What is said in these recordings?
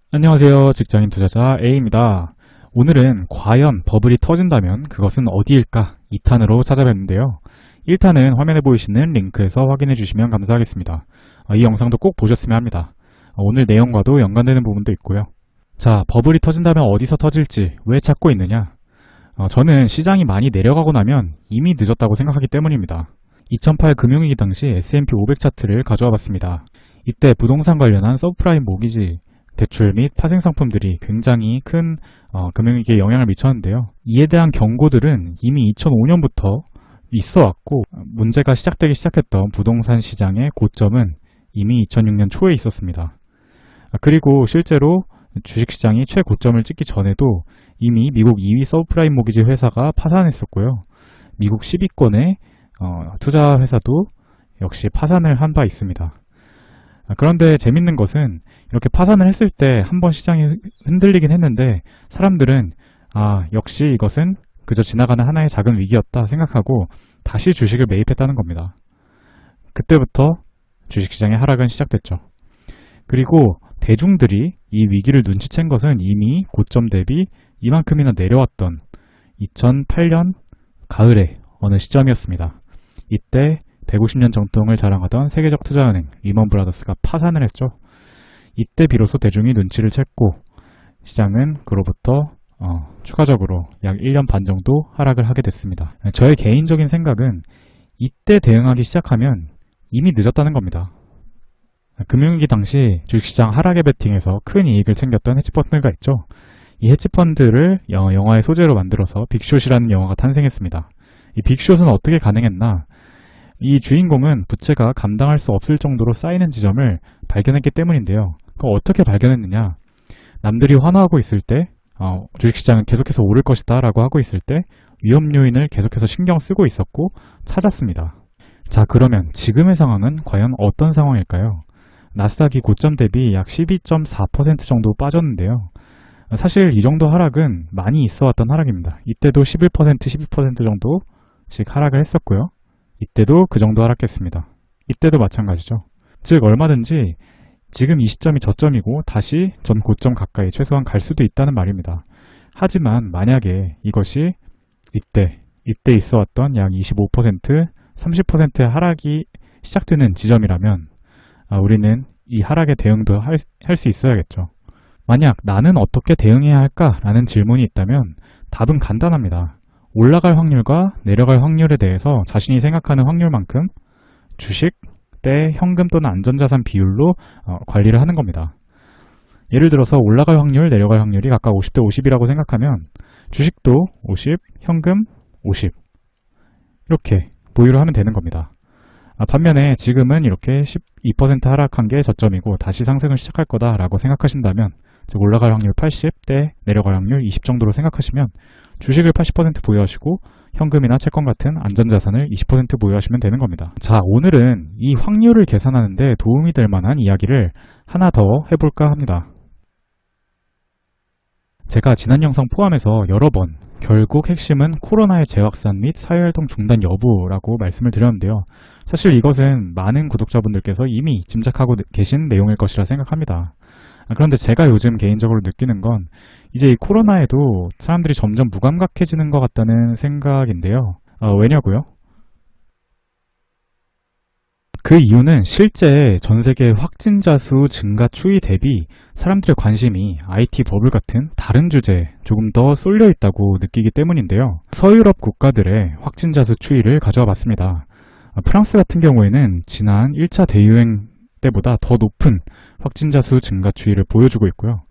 안녕하세요. 직장인 투자자 A입니다. 오늘은 과연 버블이 터진다면 그것은 어디일까 2탄으로 찾아뵙는데요. 1탄은 화면에 보이시는 링크에서 확인해 주시면 감사하겠습니다. 이 영상도 꼭 보셨으면 합니다. 오늘 내용과도 연관되는 부분도 있고요. 자, 버블이 터진다면 어디서 터질지 왜 찾고 있느냐? 저는 시장이 많이 내려가고 나면 이미 늦었다고 생각하기 때문입니다. 2008 금융위기 당시 S&P 500 차트를 가져와 봤습니다. 이때 부동산 관련한 서브프라임 모기지, 대출 및 파생상품들이 굉장히 큰 금융위기에 영향을 미쳤는데요. 이에 대한 경고들은 이미 2005년부터 있어왔고 문제가 시작되기 시작했던 부동산 시장의 고점은 이미 2006년 초에 있었습니다. 그리고 실제로 주식시장이 최고점을 찍기 전에도 이미 미국 2위 서브프라임 모기지 회사가 파산했었고요. 미국 10위권의 투자 회사도 역시 파산을 한 바 있습니다. 그런데 재밌는 것은 이렇게 파산을 했을 때 한번 시장이 흔들리긴 했는데 사람들은 역시 이것은 그저 지나가는 하나의 작은 위기였다 생각하고 다시 주식을 매입했다는 겁니다. 그때부터 주식시장의 하락은 시작됐죠. 그리고 대중들이 이 위기를 눈치챈 것은 이미 고점 대비 이만큼이나 내려왔던 2008년 가을의 어느 시점이었습니다. 이때 150년 정통을 자랑하던 세계적 투자은행 리먼 브라더스가 파산을 했죠. 이때 비로소 대중이 눈치를 챘고 시장은 그로부터 추가적으로 약 1년 반 정도 하락을 하게 됐습니다. 저의 개인적인 생각은 이때 대응하기 시작하면 이미 늦었다는 겁니다. 금융위기 당시 주식시장 하락에 베팅해서 큰 이익을 챙겼던 헤지펀드가 있죠. 이 헤지펀드를 영화의 소재로 만들어서 빅숏이라는 영화가 탄생했습니다. 이 빅숏은 어떻게 가능했나? 이 주인공은 부채가 감당할 수 없을 정도로 쌓이는 지점을 발견했기 때문인데요. 그걸 어떻게 발견했느냐? 남들이 환호하고 있을 때 주식시장은 계속해서 오를 것이다 라고 하고 있을 때 위험 요인을 계속해서 신경 쓰고 있었고 찾았습니다. 자, 그러면 지금의 상황은 과연 어떤 상황일까요? 나스닥이 고점 대비 약 12.4% 정도 빠졌는데요. 사실 이 정도 하락은 많이 있어왔던 하락입니다. 이때도 11%, 12% 정도씩 하락을 했었고요. 이때도 그 정도 하락했습니다. 이때도 마찬가지죠. 즉 얼마든지 지금 이 시점이 저점이고 다시 전 고점 가까이 최소한 갈 수도 있다는 말입니다. 하지만 만약에 이것이 이때 있어왔던 약 25%, 30%의 하락이 시작되는 지점이라면 우리는 이 하락에 대응도 할 수 있어야겠죠. 만약 나는 어떻게 대응해야 할까라는 질문이 있다면 답은 간단합니다. 올라갈 확률과 내려갈 확률에 대해서 자신이 생각하는 확률만큼 주식 대 현금 또는 안전자산 비율로 관리를 하는 겁니다. 예를 들어서 올라갈 확률, 내려갈 확률이 각각 50대 50이라고 생각하면 주식도 50, 현금 50 이렇게 보유를 하면 되는 겁니다. 반면에 지금은 이렇게 12% 하락한 게 저점이고 다시 상승을 시작할 거다라고 생각하신다면 즉 올라갈 확률 80 대 내려갈 확률 20 정도로 생각하시면 주식을 80% 보유하시고 현금이나 채권 같은 안전자산을 20% 보유하시면 되는 겁니다. 자, 오늘은 이 확률을 계산하는데 도움이 될 만한 이야기를 하나 더 해볼까 합니다. 제가 지난 영상 포함해서 여러 번 결국 핵심은 코로나의 재확산 및 사회활동 중단 여부라고 말씀을 드렸는데요. 사실 이것은 많은 구독자분들께서 이미 짐작하고 계신 내용일 것이라 생각합니다. 그런데 제가 요즘 개인적으로 느끼는 건 이제 이 코로나에도 사람들이 점점 무감각해지는 것 같다는 생각인데요. 왜냐고요? 그 이유는 실제 전 세계 확진자 수 증가 추이 대비 사람들의 관심이 IT 버블 같은 다른 주제에 조금 더 쏠려 있다고 느끼기 때문인데요. 서유럽 국가들의 확진자 수 추이를 가져와 봤습니다. 프랑스 같은 경우에는 지난 1차 대유행 때보다 더 높은 확진자 수 증가 추이를 보여주고 있고요.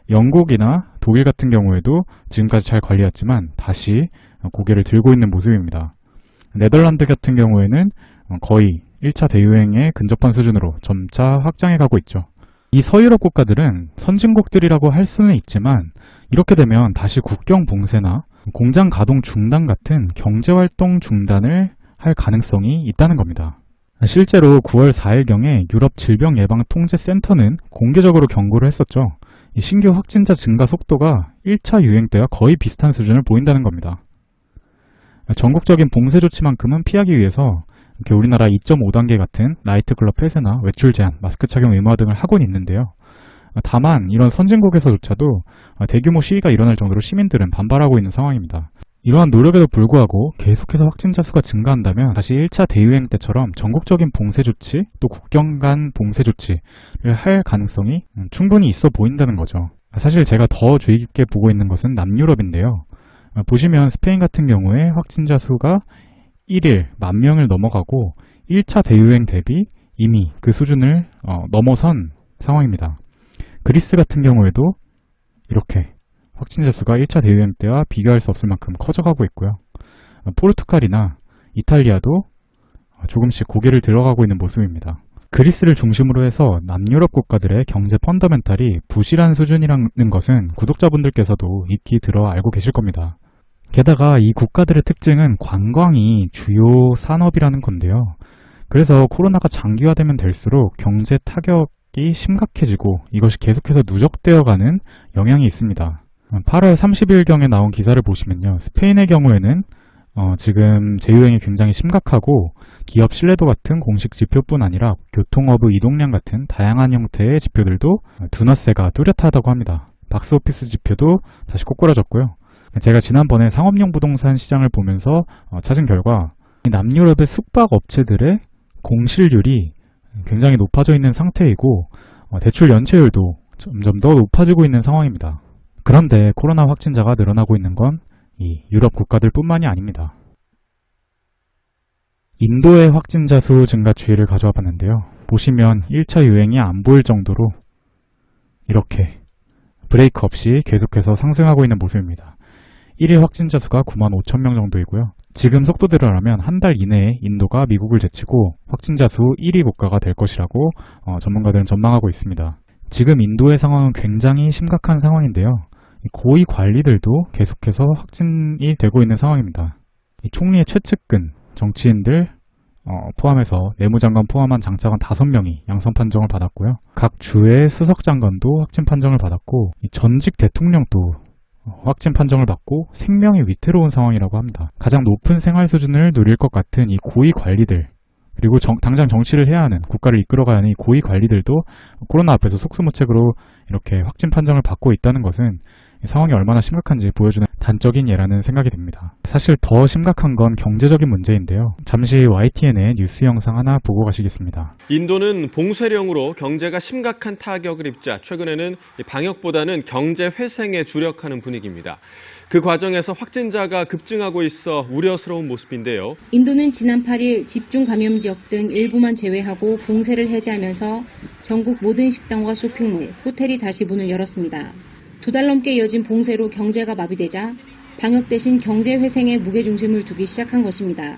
영국이나 독일 같은 경우에도 지금까지 잘 관리했지만 다시 고개를 들고 있는 모습입니다. 네덜란드 같은 경우에는 거의 1차 대유행에 근접한 수준으로 점차 확장해 가고 있죠. 이 서유럽 국가들은 선진국들이라고 할 수는 있지만 이렇게 되면 다시 국경 봉쇄나 공장 가동 중단 같은 경제활동 중단을 할 가능성이 있다는 겁니다. 실제로 9월 4일경에 유럽 질병예방통제센터는 공개적으로 경고를 했었죠. 이 신규 확진자 증가 속도가 1차 유행 때와 거의 비슷한 수준을 보인다는 겁니다. 전국적인 봉쇄 조치만큼은 피하기 위해서 이렇게 우리나라 2.5단계 같은 나이트클럽 폐쇄나 외출 제한, 마스크 착용 의무화 등을 하고는 있는데요. 다만 이런 선진국에서조차도 대규모 시위가 일어날 정도로 시민들은 반발하고 있는 상황입니다. 이러한 노력에도 불구하고 계속해서 확진자 수가 증가한다면 다시 1차 대유행 때처럼 전국적인 봉쇄 조치 또 국경 간 봉쇄 조치를 할 가능성이 충분히 있어 보인다는 거죠. 사실 제가 더 주의 깊게 보고 있는 것은 남유럽인데요. 보시면 스페인 같은 경우에 확진자 수가 1일 10,000명을 넘어가고 1차 대유행 대비 이미 그 수준을 넘어선 상황입니다. 그리스 같은 경우에도 이렇게 확진자 수가 1차 대유행 때와 비교할 수 없을 만큼 커져가고 있고요. 포르투갈이나 이탈리아도 조금씩 고개를 들어가고 있는 모습입니다. 그리스를 중심으로 해서 남유럽 국가들의 경제 펀더멘탈이 부실한 수준이라는 것은 구독자분들께서도 익히 들어 알고 계실 겁니다. 게다가 이 국가들의 특징은 관광이 주요 산업이라는 건데요. 그래서 코로나가 장기화되면 될수록 경제 타격이 심각해지고 이것이 계속해서 누적되어가는 영향이 있습니다. 8월 30일경에 나온 기사를 보시면요. 스페인의 경우에는 지금 재유행이 굉장히 심각하고 기업 신뢰도 같은 공식 지표뿐 아니라 교통허브 이동량 같은 다양한 형태의 지표들도 둔화세가 뚜렷하다고 합니다. 박스오피스 지표도 다시 꼬꾸라졌고요. 제가 지난번에 상업용 부동산 시장을 보면서 찾은 결과 남유럽의 숙박업체들의 공실률이 굉장히 높아져 있는 상태이고 대출 연체율도 점점 더 높아지고 있는 상황입니다. 그런데 코로나 확진자가 늘어나고 있는 건 이 유럽 국가들 뿐만이 아닙니다. 인도의 확진자 수 증가 추이를 가져와 봤는데요. 보시면 1차 유행이 안 보일 정도로 이렇게 브레이크 없이 계속해서 상승하고 있는 모습입니다. 1일 확진자 수가 95,000명 정도이고요. 지금 속도대로라면 한 달 이내에 인도가 미국을 제치고 확진자 수 1위 국가가 될 것이라고 전문가들은 전망하고 있습니다. 지금 인도의 상황은 굉장히 심각한 상황인데요. 고위 관리들도 계속해서 확진이 되고 있는 상황입니다. 이 총리의 최측근, 정치인들 포함해서 내무장관 포함한 장차관 5명이 양성 판정을 받았고요. 각 주의 수석장관도 확진 판정을 받았고 전직 대통령도 확진 판정을 받고 생명이 위태로운 상황이라고 합니다. 가장 높은 생활 수준을 누릴 것 같은 이 고위 관리들 그리고 당장 정치를 해야 하는 국가를 이끌어가야 하는 이 고위 관리들도 코로나 앞에서 속수무책으로 이렇게 확진 판정을 받고 있다는 것은 상황이 얼마나 심각한지 보여주는 단적인 예라는 생각이 듭니다. 사실 더 심각한 건 경제적인 문제인데요. 잠시 YTN의 뉴스 영상 하나 보고 가시겠습니다. 인도는 봉쇄령으로 경제가 심각한 타격을 입자 최근에는 방역보다는 경제 회생에 주력하는 분위기입니다. 그 과정에서 확진자가 급증하고 있어 우려스러운 모습인데요. 인도는 지난 8일 집중 감염 지역 등 일부만 제외하고 봉쇄를 해제하면서 전국 모든 식당과 쇼핑몰, 호텔이 다시 문을 열었습니다. 2달 넘게 이어진 봉쇄로 경제가 마비되자 방역 대신 경제 회생에 무게중심을 두기 시작한 것입니다.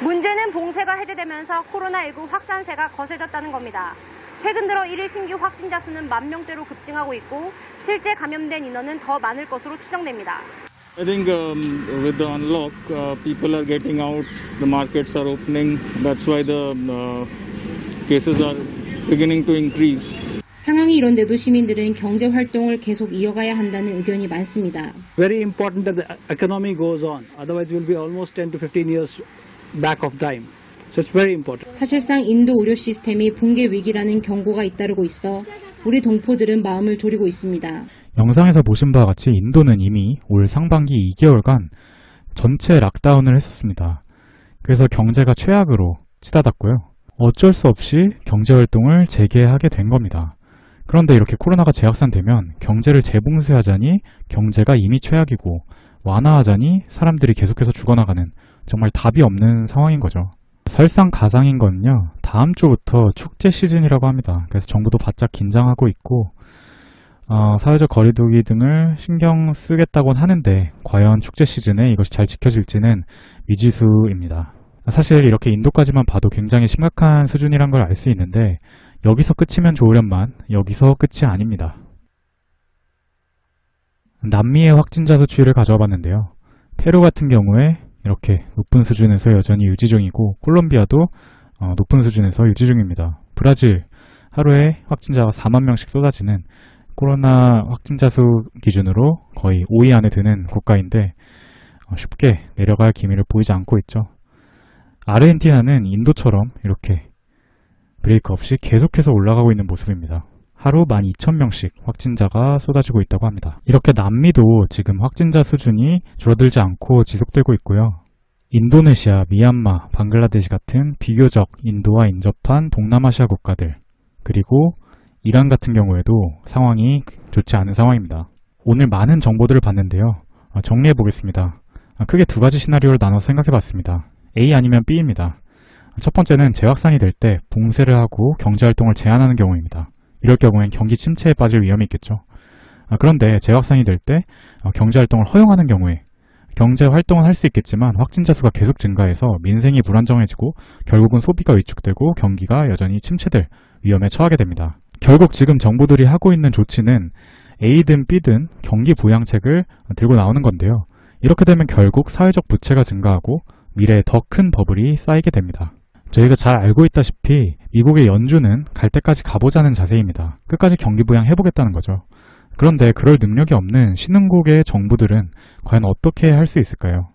문제는 봉쇄가 해제되면서 코로나19 확산세가 거세졌다는 겁니다. 최근 들어 1일 신규 확진자 수는 10,000명대로 급증하고 있고 실제 감염된 인원은 더 많을 것으로 추정됩니다. I think with the unlock, people are getting out, the markets are opening. That's why the cases are beginning to increase. 상황이 이런데도 시민들은 경제 활동을 계속 이어가야 한다는 의견이 많습니다. Very important that the economy goes on. Otherwise, we'll be almost 10 to 15 years back of time. So it's very important. 사실상 인도 의료 시스템이 붕괴 위기라는 경고가 잇따르고 있어 우리 동포들은 마음을 졸이고 있습니다. 영상에서 보신 바와 같이 인도는 이미 올 상반기 2개월간 전체 락다운을 했었습니다. 그래서 경제가 최악으로 치닫았고요. 어쩔 수 없이 경제활동을 재개하게 된 겁니다. 그런데 이렇게 코로나가 재확산되면 경제를 재봉쇄하자니 경제가 이미 최악이고 완화하자니 사람들이 계속해서 죽어나가는 정말 답이 없는 상황인 거죠. 설상가상인 건요. 다음 주부터 축제 시즌이라고 합니다. 그래서 정부도 바짝 긴장하고 있고 사회적 거리두기 등을 신경 쓰겠다곤 하는데 과연 축제 시즌에 이것이 잘 지켜질지는 미지수입니다. 사실 이렇게 인도까지만 봐도 굉장히 심각한 수준이란 걸 알 수 있는데 여기서 끝이면 좋으련만 여기서 끝이 아닙니다. 남미의 확진자 수 추이를 가져와 봤는데요. 페루 같은 경우에 이렇게 높은 수준에서 여전히 유지 중이고 콜롬비아도 높은 수준에서 유지 중입니다. 브라질 하루에 확진자가 4만 명씩 쏟아지는 코로나 확진자 수 기준으로 거의 5위 안에 드는 국가인데 쉽게 내려갈 기미를 보이지 않고 있죠. 아르헨티나는 인도처럼 이렇게 브레이크 없이 계속해서 올라가고 있는 모습입니다. 하루 12,000명씩 확진자가 쏟아지고 있다고 합니다. 이렇게 남미도 지금 확진자 수준이 줄어들지 않고 지속되고 있고요. 인도네시아, 미얀마, 방글라데시 같은 비교적 인도와 인접한 동남아시아 국가들, 그리고 이란 같은 경우에도 상황이 좋지 않은 상황입니다. 오늘 많은 정보들을 봤는데요. 정리해 보겠습니다. 크게 두 가지 시나리오를 나눠서 생각해 봤습니다. A 아니면 B입니다. 첫 번째는 재확산이 될 때 봉쇄를 하고 경제활동을 제한하는 경우입니다. 이럴 경우엔 경기 침체에 빠질 위험이 있겠죠. 그런데 재확산이 될 때 경제활동을 허용하는 경우에 경제활동은 할 수 있겠지만 확진자 수가 계속 증가해서 민생이 불안정해지고 결국은 소비가 위축되고 경기가 여전히 침체될 위험에 처하게 됩니다. 결국 지금 정부들이 하고 있는 조치는 A든 B든 경기 부양책을 들고 나오는 건데요. 이렇게 되면 결국 사회적 부채가 증가하고 미래에 더 큰 버블이 쌓이게 됩니다. 저희가 잘 알고 있다시피 미국의 연준은 갈 때까지 가보자는 자세입니다. 끝까지 경기 부양해보겠다는 거죠. 그런데 그럴 능력이 없는 신흥국의 정부들은 과연 어떻게 할 수 있을까요?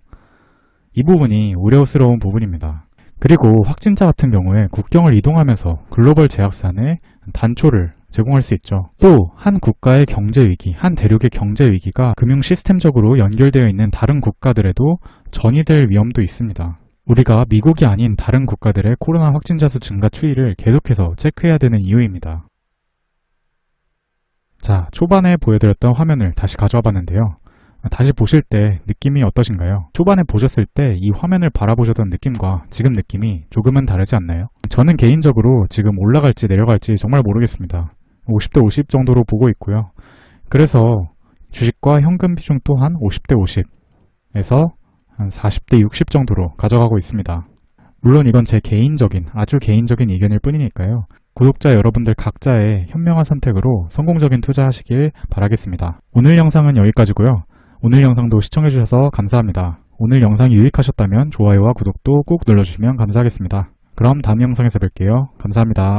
이 부분이 우려스러운 부분입니다. 그리고 확진자 같은 경우에 국경을 이동하면서 글로벌 재확산에 단초를 제공할 수 있죠. 또 한 국가의 경제 위기, 한 대륙의 경제 위기가 금융 시스템적으로 연결되어 있는 다른 국가들에도 전이될 위험도 있습니다. 우리가 미국이 아닌 다른 국가들의 코로나 확진자 수 증가 추이를 계속해서 체크해야 되는 이유입니다. 자, 초반에 보여드렸던 화면을 다시 가져와 봤는데요. 다시 보실 때 느낌이 어떠신가요? 초반에 보셨을 때 이 화면을 바라보셨던 느낌과 지금 느낌이 조금은 다르지 않나요? 저는 개인적으로 지금 올라갈지 내려갈지 정말 모르겠습니다. 50대 50 정도로 보고 있고요. 그래서 주식과 현금 비중 또한 50대 50에서 한 40대 60 정도로 가져가고 있습니다. 물론 이건 제 개인적인, 아주 개인적인 의견일 뿐이니까요. 구독자 여러분들 각자의 현명한 선택으로 성공적인 투자하시길 바라겠습니다. 오늘 영상은 여기까지고요. 오늘 영상도 시청해주셔서 감사합니다. 오늘 영상이 유익하셨다면 좋아요와 구독도 꾹 눌러주시면 감사하겠습니다. 그럼 다음 영상에서 뵐게요. 감사합니다.